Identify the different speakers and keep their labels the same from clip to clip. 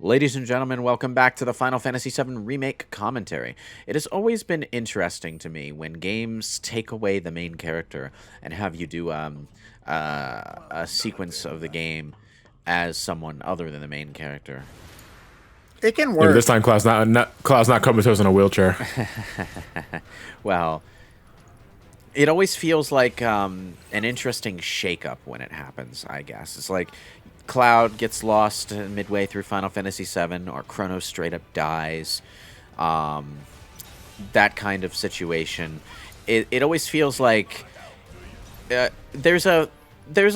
Speaker 1: Ladies and gentlemen, welcome back to the Final Fantasy VII Remake commentary. It has always been interesting to me when games take away the main character and have you do a sequence of the game as someone other than the main character.
Speaker 2: It can work.
Speaker 3: Maybe this time Cloud's not comatose in a wheelchair.
Speaker 1: Well, it always feels like an interesting shakeup when it happens, I guess. It's like Cloud gets lost midway through Final Fantasy VII, or Chronos straight up dies. That kind of situation. It always feels like there's a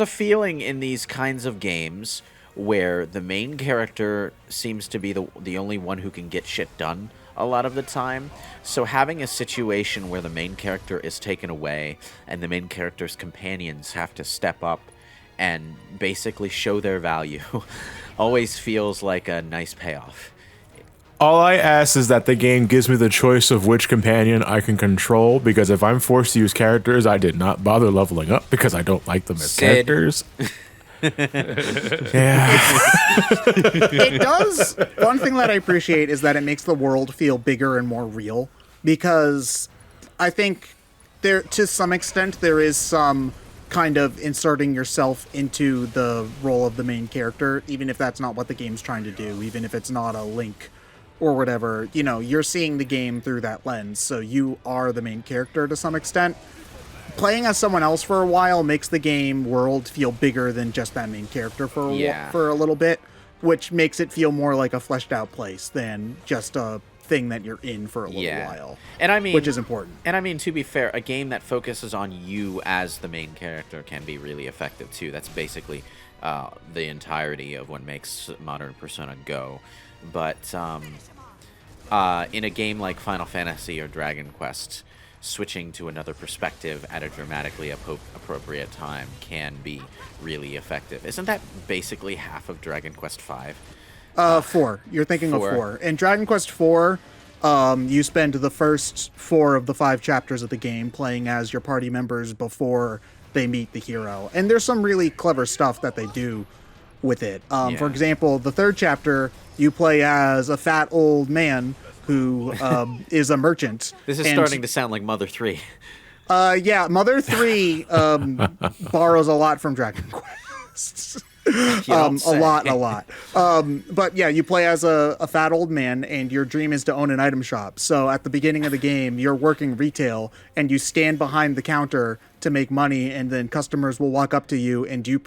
Speaker 1: feeling in these kinds of games where the main character seems to be the only one who can get shit done a lot of the time. So having a situation where the main character is taken away and the main character's companions have to step up and basically show their value always feels like a nice payoff.
Speaker 3: All I ask is that the game gives me the choice of which companion I can control, because if I'm forced to use characters I did not bother leveling up because I don't like them as characters. Yeah.
Speaker 2: It does. One thing that I appreciate is that it makes the world feel bigger and more real, because I think there, to some extent, there is some kind of inserting yourself into the role of the main character, even if that's not what the game's trying to do, even if it's not a Link or whatever. You know, you're seeing the game through that lens, so you are the main character to some extent. Playing as someone else for a while makes the game world feel bigger than just that main character for a little bit, which makes it feel more like a fleshed out place than just a thing that you're in for a little while.
Speaker 1: And I mean,
Speaker 2: which is important.
Speaker 1: And I mean, to be fair, a game that focuses on you as the main character can be really effective too. That's basically the entirety of what makes modern Persona go. But in a game like Final Fantasy or Dragon Quest, switching to another perspective at a dramatically appropriate time can be really effective. Isn't that basically half of Dragon Quest V?
Speaker 2: 4. You're thinking of 4. In Dragon Quest 4, you spend the first 4 of the 5 chapters of the game playing as your party members before they meet the hero. And there's some really clever stuff that they do with it. For example, the 3rd chapter, you play as a fat old man who is a merchant.
Speaker 1: This is starting to sound like Mother 3.
Speaker 2: Yeah, Mother 3 borrows a lot from Dragon Quest. A lot. But yeah, you play as a fat old man, and your dream is to own an item shop. So at the beginning of the game, you're working retail, and you stand behind the counter to make money, and then customers will walk up to you and do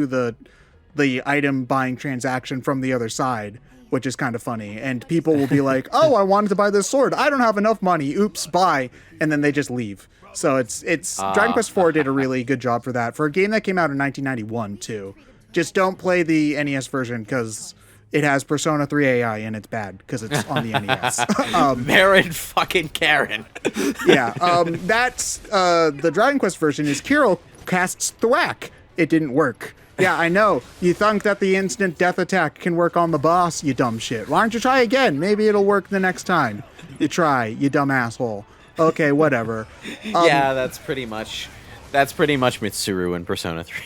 Speaker 2: the item buying transaction from the other side, which is kind of funny. And people will be like, "Oh, I wanted to buy this sword. I don't have enough money. Oops, buy." And then they just leave. So it's Dragon Quest IV did a really good job for that, for a game that came out in 1991 too. Just don't play the NES version because it has Persona 3 AI and it's bad because it's on the NES.
Speaker 1: Marin fucking Karen.
Speaker 2: Yeah, that's the Dragon Quest version is Kiro casts Thwack. It didn't work. Yeah, I know. You think that the instant death attack can work on the boss, you dumb shit. Why don't you try again? Maybe it'll work the next time. You try, you dumb asshole. Okay, whatever.
Speaker 1: Yeah, that's pretty much Mitsuru in Persona 3.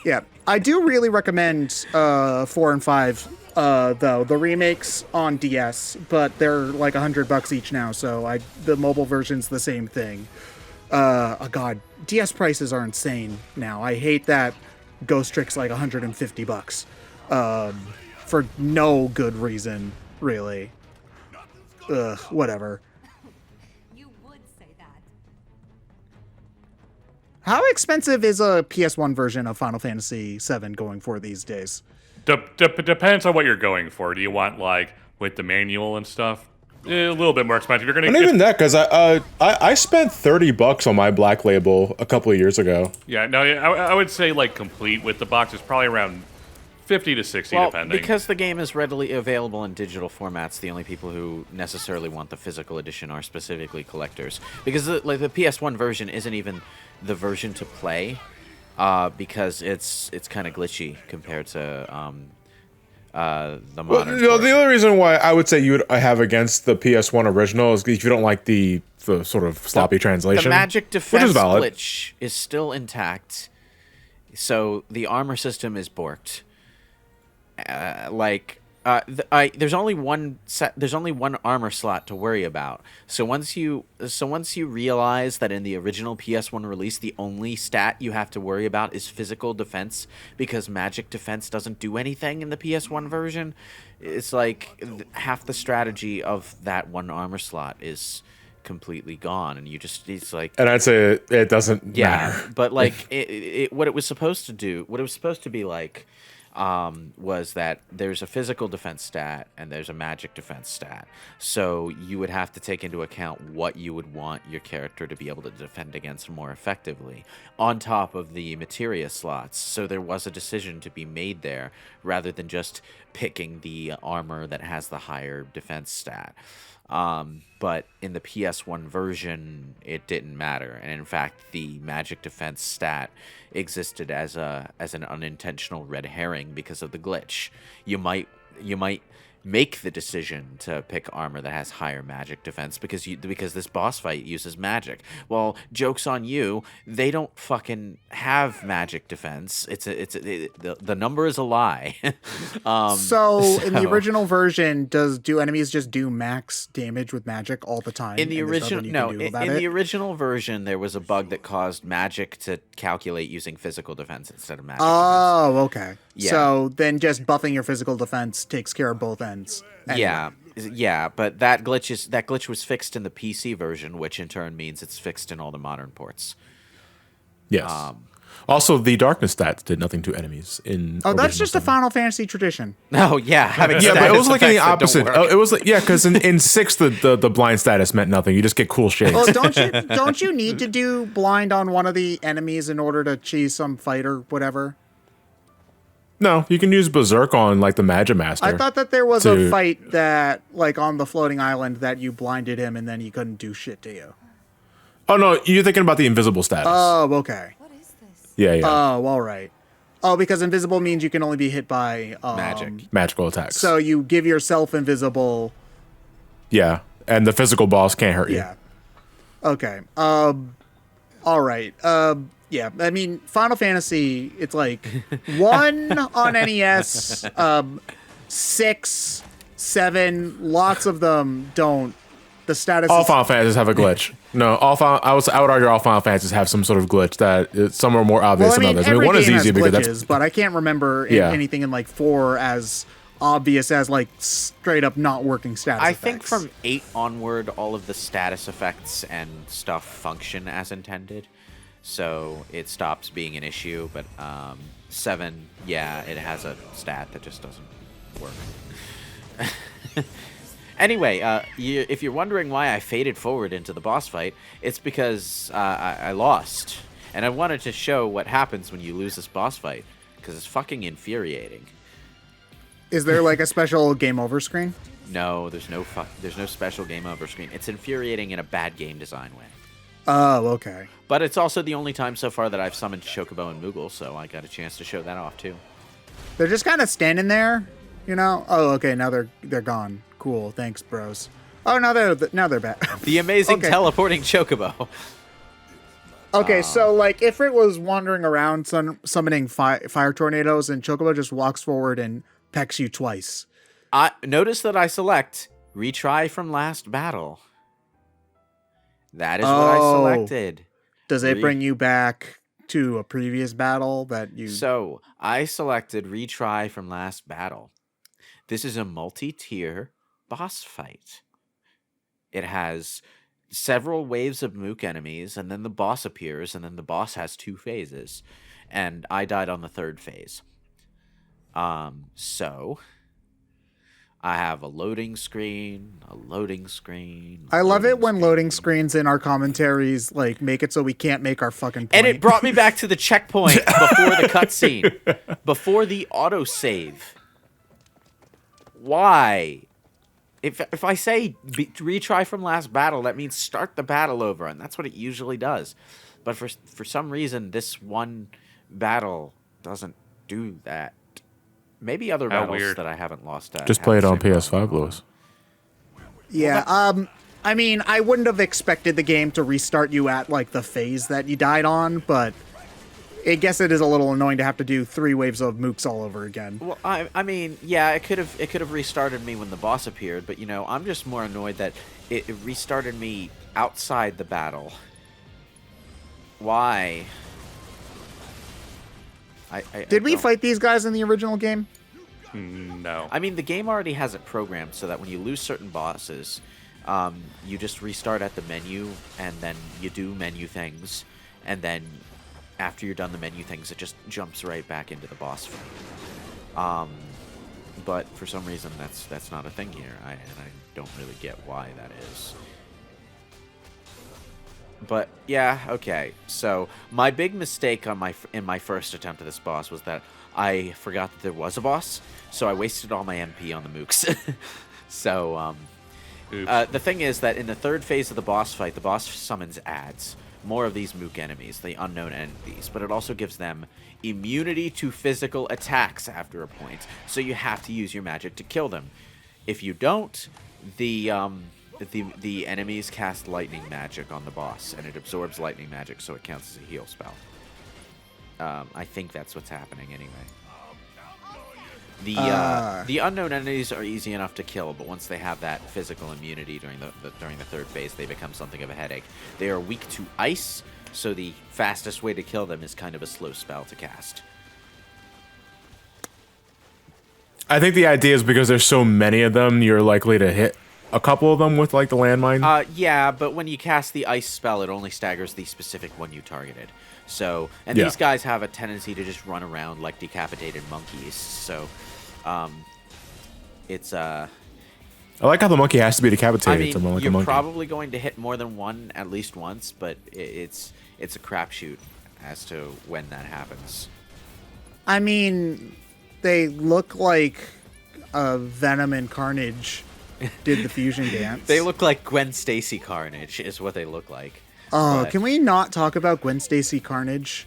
Speaker 2: Yeah, I do really recommend 4 and 5, though. The remakes on DS, but they're like $100 each now, so the mobile version's the same thing. Oh god, DS prices are insane now. I hate that Ghost Trick's like $150 for no good reason, really. Whatever.
Speaker 4: You would say that.
Speaker 2: How expensive is a PS1 version of Final Fantasy VII going for these days?
Speaker 5: Depends on what you're going for. Do you want like with the manual and stuff? A little bit more expensive. You're gonna
Speaker 3: And even that, because I spent $30 on my Black Label a couple of years ago.
Speaker 5: Yeah, no, I would say like complete with the box is probably around 50 to 60, depending.
Speaker 1: Because the game is readily available in digital formats, the only people who necessarily want the physical edition are specifically collectors. Because the PS1 version isn't even the version to play, because it's kind of glitchy compared to the modern.
Speaker 3: Well, the only reason why I would say you would have against the PS1 original is if you don't like the sort of sloppy translation.
Speaker 1: The magic defense
Speaker 3: which is valid.
Speaker 1: glitch is still intact, so the armor system is borked. There's only one set. There's only one armor slot to worry about. So once you realize that in the original PS1 release, the only stat you have to worry about is physical defense because magic defense doesn't do anything in the PS1 version. It's like half the strategy of that one armor slot is completely gone, and it's like.
Speaker 3: And I'd say it doesn't
Speaker 1: Yeah,
Speaker 3: matter.
Speaker 1: but like what it was supposed to do, what it was supposed to be like, was that there's a physical defense stat and there's a magic defense stat. So you would have to take into account what you would want your character to be able to defend against more effectively, on top of the materia slots. So there was a decision to be made there, rather than just picking the armor that has the higher defense stat. But in the PS1 version, it didn't matter, and in fact, the magic defense stat existed as an unintentional red herring because of the glitch. You might make the decision to pick armor that has higher magic defense because this boss fight uses magic. Well, joke's on you. They don't fucking have magic defense. The number is a lie.
Speaker 2: So in the original version, do enemies just do max damage with magic all the time?
Speaker 1: In the original version, there was a bug that caused magic to calculate using physical defense instead of magic defense.
Speaker 2: Oh, okay.
Speaker 1: Yeah.
Speaker 2: So then just buffing your physical defense takes care of both ends. Anyway.
Speaker 1: Yeah, but that glitch was fixed in the PC version, which in turn means it's fixed in all the modern ports.
Speaker 3: Yes. Also, the darkness stats did nothing to enemies in.
Speaker 2: Oh, that's just a
Speaker 3: 7.
Speaker 2: Final Fantasy tradition.
Speaker 1: No, yeah,
Speaker 3: But it was like in the opposite. It was like because in 6 the blind status meant nothing. You just get cool shades.
Speaker 2: Well, don't you need to do blind on one of the enemies in order to cheese some fight or whatever?
Speaker 3: No, you can use Berserk on like the Magic Master.
Speaker 2: I thought that there was a fight that, like, on the floating island that you blinded him and then he couldn't do shit to you.
Speaker 3: Oh no, you're thinking about the invisible status.
Speaker 2: Oh, okay.
Speaker 4: What is this?
Speaker 3: Yeah.
Speaker 2: Oh, all right. Oh, because invisible means you can only be hit by
Speaker 3: Magical attacks.
Speaker 2: So you give yourself invisible.
Speaker 3: Yeah, and the physical boss can't hurt you.
Speaker 2: Yeah. Okay. All right. Yeah, I mean, Final Fantasy, it's like 1 on NES, 6, 7, lots of them don't. The status
Speaker 3: All Final Fantasies have a glitch. No, I would argue all Final Fantasies have some sort of glitch that some are more obvious than others. I mean, 1 is easy because that's.
Speaker 2: But I can't remember anything in like 4 as obvious as like straight up not working status effects.
Speaker 1: I think from 8 onward, all of the status effects and stuff function as intended. So it stops being an issue, but 7, yeah, it has a stat that just doesn't work. Anyway, if you're wondering why I faded forward into the boss fight, it's because I lost. And I wanted to show what happens when you lose this boss fight, because it's fucking infuriating.
Speaker 2: Is there like a special game over screen?
Speaker 1: No, there's no special game over screen. It's infuriating in a bad game design way.
Speaker 2: Oh, okay.
Speaker 1: But it's also the only time so far that I've summoned Chocobo and Moogle, so I got a chance to show that off too.
Speaker 2: They're just kind of standing there, you know? Oh, okay, now they're gone. Cool, thanks, bros. Oh, now they're back.
Speaker 1: The amazing teleporting Chocobo.
Speaker 2: Okay, so like if it was wandering around summoning fire tornadoes and Chocobo just walks forward and pecks you twice.
Speaker 1: Notice that I select retry from last battle. That is what I selected.
Speaker 2: Does it bring you back to a previous battle that you...
Speaker 1: So, I selected retry from last battle. This is a multi-tier boss fight. It has several waves of mook enemies, and then the boss appears, and then the boss has 2 phases. And I died on the 3rd phase. So... I have a loading screen.
Speaker 2: I love it when loading screens in our commentaries like make it so we can't make our fucking point.
Speaker 1: And it brought me back to the checkpoint before the cutscene, before the autosave. Why? If I say retry from last battle, that means start the battle over, and that's what it usually does. But for some reason, this one battle doesn't do that. Maybe other battles that I haven't lost.
Speaker 3: Just play it on PS5, Lewis.
Speaker 2: Yeah. I mean, I wouldn't have expected the game to restart you at like the phase that you died on, but I guess it is a little annoying to have to do 3 waves of mooks all over again.
Speaker 1: Well, I mean, yeah, it could have restarted me when the boss appeared, but I'm just more annoyed that it restarted me outside the battle. Why?
Speaker 2: Did we
Speaker 1: don't-
Speaker 2: fight these guys in the original game?
Speaker 5: No.
Speaker 1: I mean, the game already has it programmed so that when you lose certain bosses, you just restart at the menu, and then you do menu things, and then after you're done the menu things, it just jumps right back into the boss fight. But for some reason, that's not a thing here, and I don't really get why that is. But yeah, okay. So my big mistake in my first attempt at this boss was that I forgot that there was a boss, so I wasted all my MP on the mooks. So the thing is that in the third phase of the boss fight, the boss summons adds more of these mook enemies, the unknown entities, but it also gives them immunity to physical attacks after a point. So you have to use your magic to kill them. If you don't, the enemies cast lightning magic on the boss, and it absorbs lightning magic, so it counts as a heal spell. I think that's what's happening anyway. The unknown entities are easy enough to kill, but once they have that physical immunity during the third phase, they become something of a headache. They are weak to ice, so the fastest way to kill them is kind of a slow spell to cast.
Speaker 3: I think the idea is because there's so many of them, you're likely to hit a couple of them with like the landmine.
Speaker 1: Yeah, but when you cast the ice spell, it only staggers the specific one you targeted. So, and
Speaker 3: Yeah.
Speaker 1: these guys have a tendency to just run around like decapitated monkeys. So, it's
Speaker 3: I like how the monkey has to be decapitated.
Speaker 1: I mean,
Speaker 3: to run like a
Speaker 1: you're
Speaker 3: monkey.
Speaker 1: probably going to hit more than one at least once, but it's a crapshoot as to when that happens.
Speaker 2: I mean, they look like Venom and Carnage did the fusion dance.
Speaker 1: They look like Gwen Stacy Carnage, is what they look like.
Speaker 2: Oh,
Speaker 1: But-
Speaker 2: can we not talk about Gwen Stacy Carnage?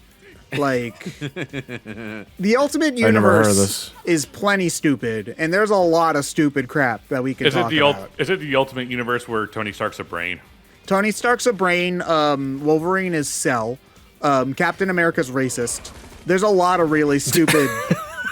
Speaker 2: Like, the Ultimate
Speaker 3: I never heard of
Speaker 2: Universe
Speaker 3: this.
Speaker 2: is plenty stupid, and there's a lot of stupid crap that we can
Speaker 5: Is it
Speaker 2: talk
Speaker 5: the
Speaker 2: about.
Speaker 5: is it the Ultimate Universe where Tony Stark's a brain?
Speaker 2: Tony Stark's a brain. Wolverine is Cell. Captain America's racist. There's a lot of really stupid.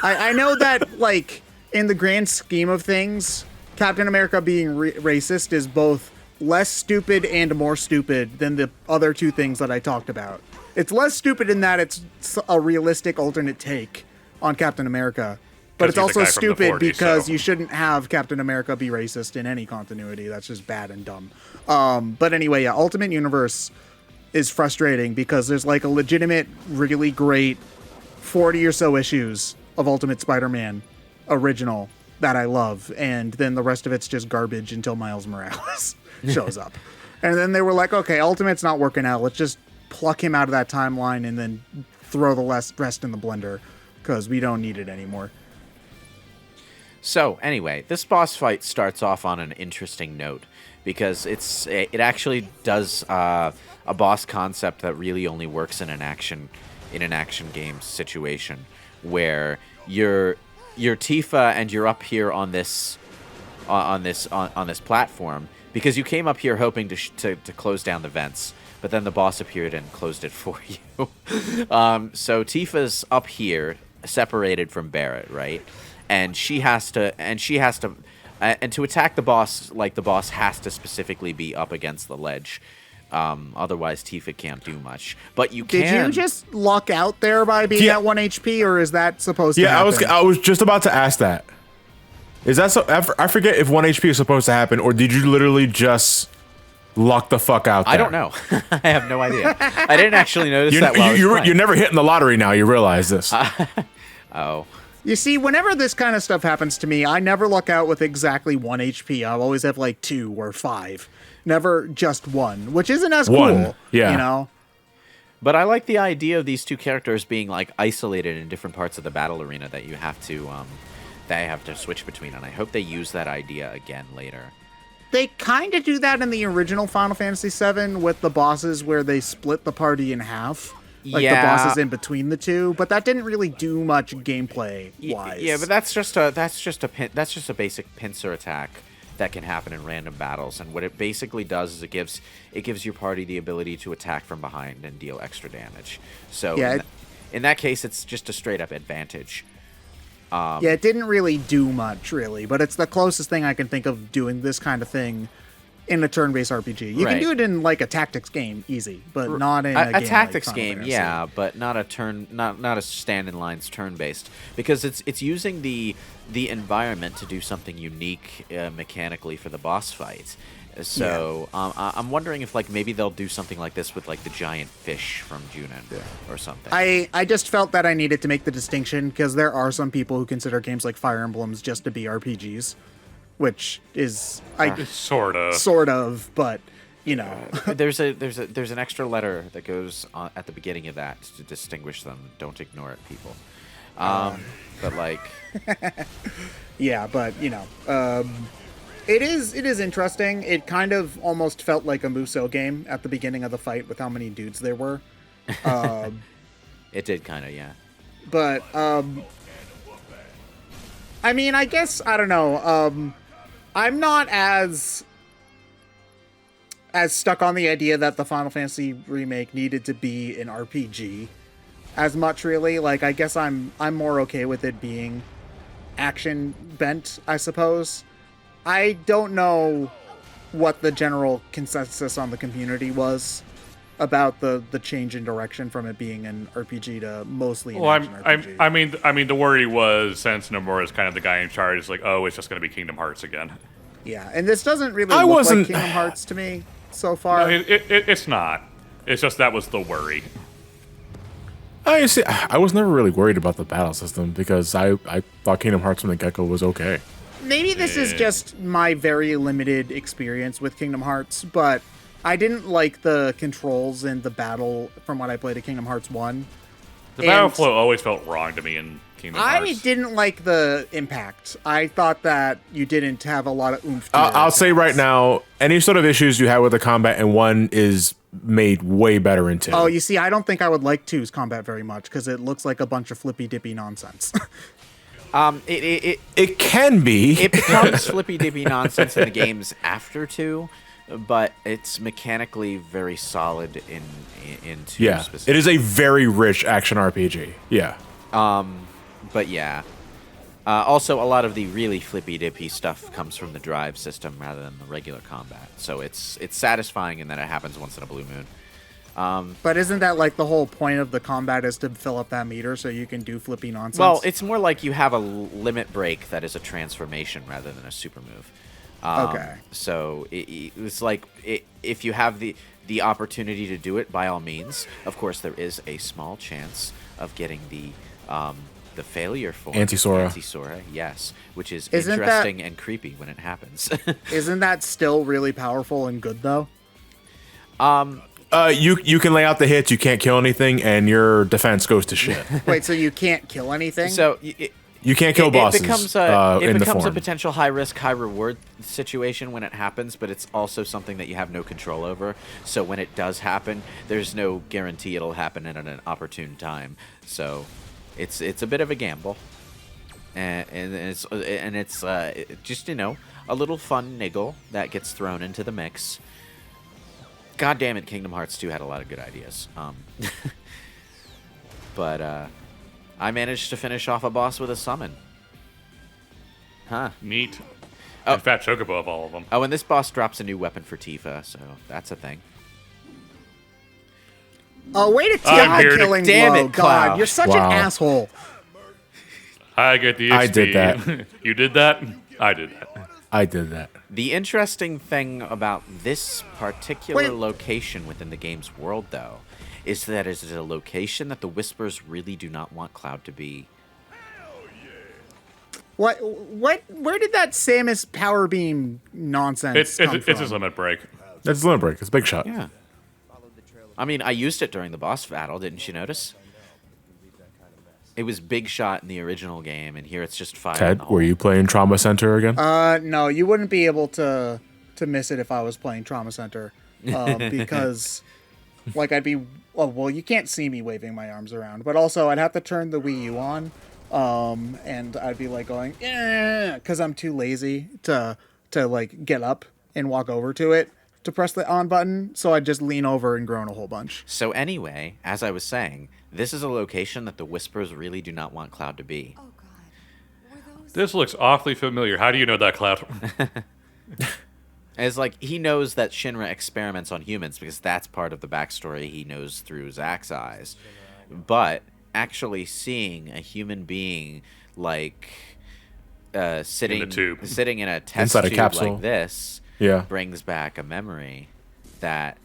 Speaker 2: I know that, like, in the grand scheme of things, Captain America being racist is both less stupid and more stupid than the other two things that I talked about. It's less stupid in that it's a realistic alternate take on Captain America, but it's
Speaker 5: 'Cause he's a
Speaker 2: also
Speaker 5: guy from the
Speaker 2: stupid
Speaker 5: 40s,
Speaker 2: because
Speaker 5: so-
Speaker 2: you shouldn't have Captain America be racist in any continuity. That's just bad and dumb. But anyway, yeah, Ultimate Universe is frustrating because there's like a legitimate, really great 40 or so issues of Ultimate Spider-Man original that I love, and then the rest of it's just garbage until Miles Morales shows up. And then they were like, okay, Ultimate's not working out. Let's just pluck him out of that timeline and then throw the rest in the blender because we don't need it anymore.
Speaker 1: So anyway, this boss fight starts off on an interesting note because it actually does a boss concept that really only works in an action game situation where you're Tifa and you're up here on this platform because you came up here hoping to close down the vents, but then the boss appeared and closed it for you. So Tifa's up here, separated from Barrett, right? And to attack the boss, like the boss has to specifically be up against the ledge. Otherwise, Tifa can't do much. But you can.
Speaker 2: Did you just luck out there by being
Speaker 3: Yeah.
Speaker 2: at 1 HP, or is that supposed to
Speaker 3: Yeah,
Speaker 2: happen?
Speaker 3: I was just about to ask that. Is that so? I forget if 1 HP is supposed to happen, or did you literally just luck the fuck out there?
Speaker 1: I don't know. I have no idea. I didn't actually notice that while I was playing.
Speaker 3: You're never hitting the lottery now. You realize this.
Speaker 1: Oh.
Speaker 2: You see, whenever this kind of stuff happens to me, I never luck out with exactly 1 HP. I'll always have like 2 or 5. Never just 1, which isn't as
Speaker 3: One,
Speaker 2: cool.
Speaker 3: yeah.
Speaker 2: You know?
Speaker 1: But I like the idea of these two characters being like isolated in different parts of the battle arena that you have to switch between, and I hope they use that idea again later.
Speaker 2: They kind of do that in the original Final Fantasy VII with the bosses where they split the party in half. Like
Speaker 1: Yeah.
Speaker 2: the bosses in between the two, but that didn't really do much gameplay wise.
Speaker 1: Yeah, but that's just a basic pincer attack that can happen in random battles, and what it basically does is it gives your party the ability to attack from behind and deal extra damage. So
Speaker 2: Yeah,
Speaker 1: in that case, it's just a straight up advantage.
Speaker 2: Yeah, it didn't really do much, really, but it's the closest thing I can think of doing this kind of thing in a turn-based RPG. You can do it in like a tactics game, easy, but not in a game
Speaker 1: tactics
Speaker 2: like Final
Speaker 1: game.
Speaker 2: Fantasy.
Speaker 1: Yeah, but not a stand-in lines turn-based, because it's using the environment to do something unique mechanically for the boss fight. So I'm wondering if like maybe they'll do something like this with like the giant fish from Junin or something.
Speaker 2: I just felt that I needed to make the distinction because there are some people who consider games like Fire Emblems just to be RPGs, which is
Speaker 5: sort
Speaker 2: of, but you know,
Speaker 1: there's an extra letter that goes at the beginning of that to distinguish them. Don't ignore it, people. But like,
Speaker 2: yeah, but you know, it is interesting. It kind of almost felt like a Musou game at the beginning of the fight with how many dudes there were.
Speaker 1: it did kind of, yeah.
Speaker 2: But I mean, I guess I don't know. I'm not as stuck on the idea that the Final Fantasy remake needed to be an RPG as much, really. Like, I guess I'm more okay with it being action bent, I suppose. I don't know what the general consensus on the community was about the change in direction from it being an RPG to mostly an action RPG.
Speaker 5: I mean, the worry was since Nomura is kind of the guy in charge, it's like, oh, it's just going to be Kingdom Hearts again.
Speaker 2: Yeah, and this doesn't really look like Kingdom Hearts to me so far.
Speaker 5: No, it's not. It's just that was the worry.
Speaker 3: I see. I was never really worried about the battle system because I thought Kingdom Hearts from the get-go was okay.
Speaker 2: Maybe this is just my very limited experience with Kingdom Hearts, but I didn't like the controls in the battle from what I played at Kingdom Hearts 1.
Speaker 5: The battle flow always felt wrong to me in Kingdom Hearts.
Speaker 2: I didn't like the impact. I thought that you didn't have a lot of oomph to
Speaker 3: I'll say right now, any sort of issues you have with the combat in 1 is made way better in 2.
Speaker 2: Oh, you see, I don't think I would like 2's combat very much because it looks like a bunch of flippy-dippy nonsense.
Speaker 3: It can be.
Speaker 1: It becomes flippy-dippy nonsense in the games after 2, but it's mechanically very solid in 2
Speaker 3: yeah,
Speaker 1: specifically.
Speaker 3: it is a very rich action RPG. Yeah.
Speaker 1: But yeah. Also, a lot of the really flippy-dippy stuff comes from the drive system rather than the regular combat. So it's satisfying in that it happens once in a blue moon.
Speaker 2: But isn't that like the whole point of the combat is to fill up that meter so you can do flippy nonsense?
Speaker 1: Well, it's more like you have a limit break that is a transformation rather than a super move.
Speaker 2: Okay.
Speaker 1: So it's like if you have the opportunity to do it, by all means. Of course, there is a small chance of getting the failure form.
Speaker 3: Anti-Sora,
Speaker 1: yes, which is
Speaker 2: Isn't
Speaker 1: interesting and creepy when it happens.
Speaker 2: Isn't that still really powerful and good though?
Speaker 3: You can lay out the hits, you can't kill anything, and your defense goes to shit.
Speaker 2: Wait, so you can't kill anything?
Speaker 1: So
Speaker 3: You can't kill bosses.
Speaker 1: It becomes a potential high risk, high reward situation when it happens, but it's also something that you have no control over. So when it does happen, there's no guarantee it'll happen at an opportune time. So it's a bit of a gamble, and it's just a little fun niggle that gets thrown into the mix. God damn it, Kingdom Hearts 2 had a lot of good ideas. But I managed to finish off a boss with a summon. Huh.
Speaker 5: Neat.
Speaker 1: Oh.
Speaker 5: And Fat Chocobo of all of them.
Speaker 1: Oh, and this boss drops a new weapon for Tifa, so that's a thing.
Speaker 2: Oh, wait a
Speaker 5: I'm here to-
Speaker 2: killing
Speaker 1: Damn
Speaker 2: blow.
Speaker 1: it,
Speaker 2: God,
Speaker 1: Cloud.
Speaker 2: you're such
Speaker 3: Wow.
Speaker 2: an asshole.
Speaker 5: I get the XP.
Speaker 3: I did that.
Speaker 5: You did that? I did that.
Speaker 3: I did that.
Speaker 1: The interesting thing about this particular
Speaker 2: Wait.
Speaker 1: location within the game's world, though, is that it is a location that the Whispers really do not want Cloud to be.
Speaker 2: What? Where did that Samus power beam nonsense come
Speaker 5: It's
Speaker 2: from?
Speaker 5: his limit break.
Speaker 3: That's Limit Break. It's a big shot.
Speaker 1: Yeah. I mean, I used it during the boss battle, didn't you notice? It was big shot in the original game, and here it's just fire. in
Speaker 3: Ted,
Speaker 1: the
Speaker 3: were
Speaker 1: hole.
Speaker 3: you playing Trauma Center again?
Speaker 2: No, you wouldn't be able to miss it if I was playing Trauma Center, because like I'd be well, you can't see me waving my arms around, but also I'd have to turn the Wii U on, and I'd be like going, because I'm too lazy to like get up and walk over to it. to press the on button, so I'd just lean over and groan a whole bunch.
Speaker 1: So anyway, as I was saying, this is a location that the Whispers really do not want Cloud to be.
Speaker 4: Oh God. Were those?
Speaker 5: This looks awfully familiar. How do you know that, Cloud?
Speaker 1: It's like he knows that Shinra experiments on humans because that's part of the backstory he knows through Zack's eyes. But actually seeing a human being like sitting
Speaker 5: In the tube.
Speaker 1: sitting in a test
Speaker 3: Inside a
Speaker 1: tube
Speaker 3: capsule.
Speaker 1: like this
Speaker 3: Yeah.
Speaker 1: brings back a memory that.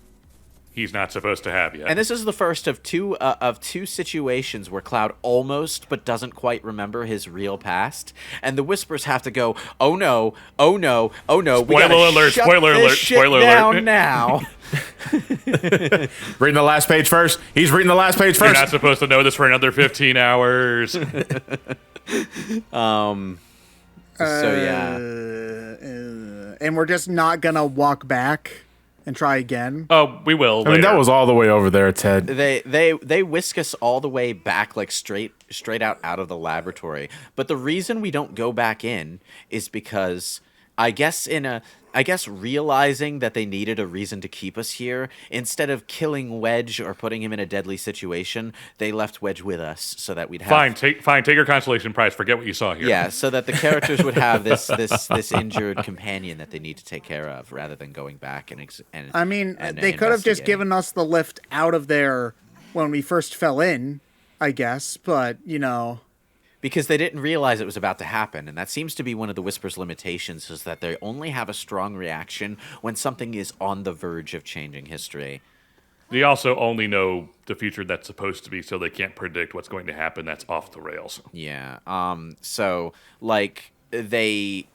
Speaker 5: He's not supposed to have yet.
Speaker 1: And this is the first of two situations where Cloud almost but doesn't quite remember his real past, and the Whispers have to go, "Oh no, oh no, oh no!" We
Speaker 5: Spoiler
Speaker 1: gotta
Speaker 5: alert,
Speaker 1: shut
Speaker 5: spoiler
Speaker 1: this
Speaker 5: alert,
Speaker 1: shit
Speaker 5: spoiler
Speaker 1: down
Speaker 5: alert.
Speaker 1: now.
Speaker 3: Reading the last page first. He's reading the last page
Speaker 5: You're
Speaker 3: first.
Speaker 5: not supposed to know this for another 15 hours.
Speaker 1: So yeah,
Speaker 2: And we're just not gonna walk back and try again.
Speaker 5: Oh, we will.
Speaker 3: I mean, that
Speaker 5: later.
Speaker 3: was all the way over there, Ted.
Speaker 1: they whisk us all the way back, like straight out of the laboratory. But the reason we don't go back in is because I guess realizing that they needed a reason to keep us here, instead of killing Wedge or putting him in a deadly situation, they left Wedge with us so that we'd have
Speaker 5: Fine, take your consolation prize. Forget what you saw here.
Speaker 1: yeah, so that the characters would have this injured companion that they need to take care of, rather than going back and
Speaker 2: I mean,
Speaker 1: and
Speaker 2: they could have just
Speaker 1: investigating.
Speaker 2: given us the lift out of there when we first fell in, I guess. But, you know,
Speaker 1: Because they didn't realize it was about to happen, and that seems to be one of the Whisper's limitations, is that they only have a strong reaction when something is on the verge of changing history.
Speaker 5: They also only know the future that's supposed to be, so they can't predict what's going to happen that's off the rails.
Speaker 1: Yeah. So like they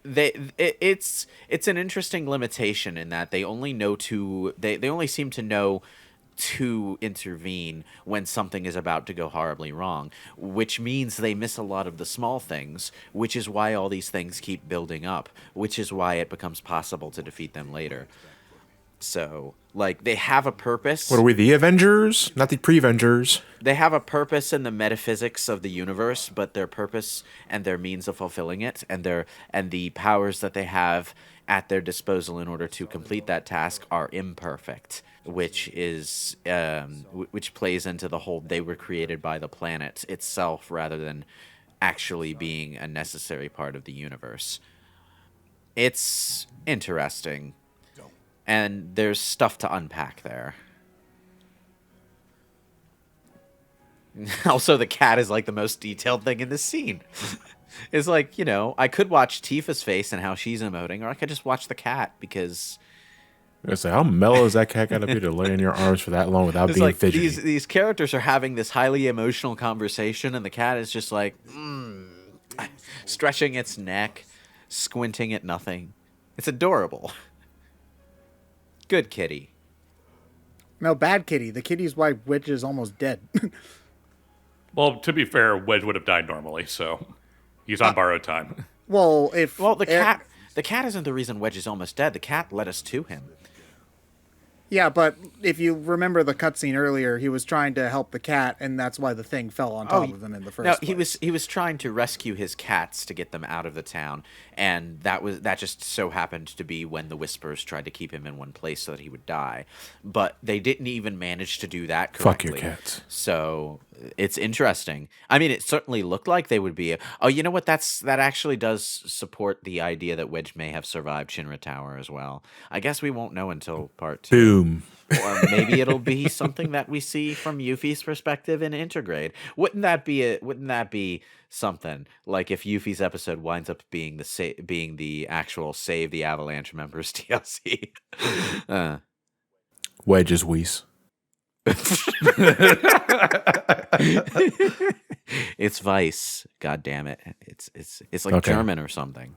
Speaker 1: it's an interesting limitation in that they only know they only seem to know to intervene when something is about to go horribly wrong, which means they miss a lot of the small things, which is why all these things keep building up, which is why it becomes possible to defeat them later. So, like, they have a purpose.
Speaker 3: What are we, the Avengers? Not the Pre-Vengers.
Speaker 1: They have a purpose in the metaphysics of the universe, but their purpose and their means of fulfilling it, and the powers that they have at their disposal in order to complete that task are imperfect, which is which plays into the whole they were created by the planet itself rather than actually being a necessary part of the universe. It's interesting. And there's stuff to unpack there. Also, the cat is like the most detailed thing in this scene. It's like, you know, I could watch Tifa's face and how she's emoting, or I could just watch the cat because
Speaker 3: I say, how mellow is that cat got to be to lay in your arms for that long without
Speaker 1: it's
Speaker 3: being
Speaker 1: like
Speaker 3: fidgety?
Speaker 1: these characters are having this highly emotional conversation, and the cat is just like stretching its neck, squinting at nothing. It's adorable. Good kitty.
Speaker 2: no, bad kitty. The kitty's why Witch is almost dead.
Speaker 5: Well, to be fair, Wedge would have died normally, so he's on borrowed time.
Speaker 2: Well,
Speaker 1: The cat isn't the reason Wedge is almost dead. The cat led us to him.
Speaker 2: Yeah, but if you remember the cutscene earlier, he was trying to help the cat, and that's why the thing fell on top of him in the first place.
Speaker 1: He was trying to rescue his cats to get them out of the town, and that just so happened to be when the Whispers tried to keep him in one place so that he would die. But they didn't even manage to do that correctly.
Speaker 3: Fuck your cats.
Speaker 1: So it's interesting. I mean, it certainly looked like they would be. Oh, you know what? That actually does support the idea that Wedge may have survived Shinra Tower as well. I guess we won't know until part 2.
Speaker 3: Boom.
Speaker 1: Or maybe it'll be something that we see from Yuffie's perspective in Intergrade. Wouldn't that be something? Like if Yuffie's episode winds up being the actual Save the Avalanche members DLC.
Speaker 3: Wedge is Weiss.
Speaker 1: It's Vice. God damn it. It's like
Speaker 3: Okay.
Speaker 1: German or something.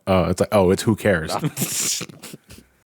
Speaker 3: It's like, it's who cares?